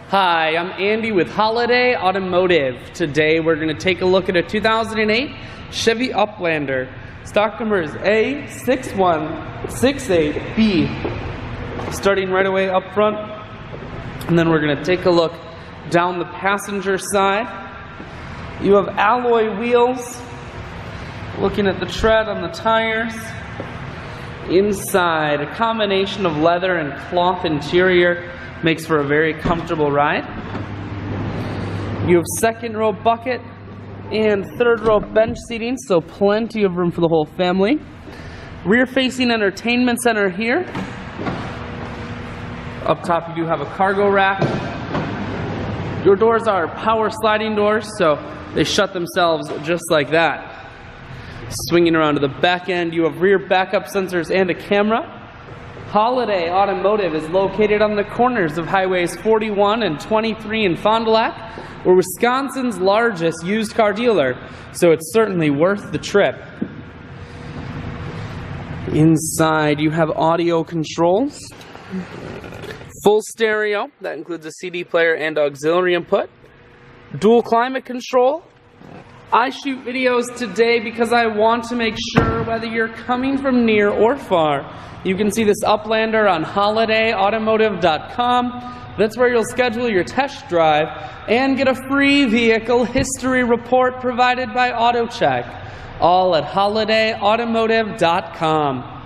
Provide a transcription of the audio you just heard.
Hi, I'm Andy with Holiday Automotive. Today we're going to take a look at a 2008 Chevy Uplander. Stock number is A6168B. Starting right away up front, and then we're going to take a look down the passenger side. You have alloy wheels. Looking at the tread on the tires. Inside, a combination of leather and cloth interior makes for a very comfortable ride. You have second row bucket and third row bench seating, so plenty of room for the whole family. Rear facing entertainment center here. Up top you do have a cargo rack. Your doors are power sliding doors, so they shut themselves just like that. Swinging around to the back end, you have rear backup sensors and a camera. Holiday Automotive is located on the corners of highways 41 and 23 in Fond du Lac. We're Wisconsin's largest used car dealer, so it's certainly worth the trip. Inside you have audio controls, full stereo, that includes a CD player and auxiliary input, dual climate control. I shoot videos today because I want to make sure whether you're coming from near or far, you can see this Uplander on holidayautomotive.com. That's where you'll schedule your test drive and get a free vehicle history report provided by AutoCheck. All at holidayautomotive.com.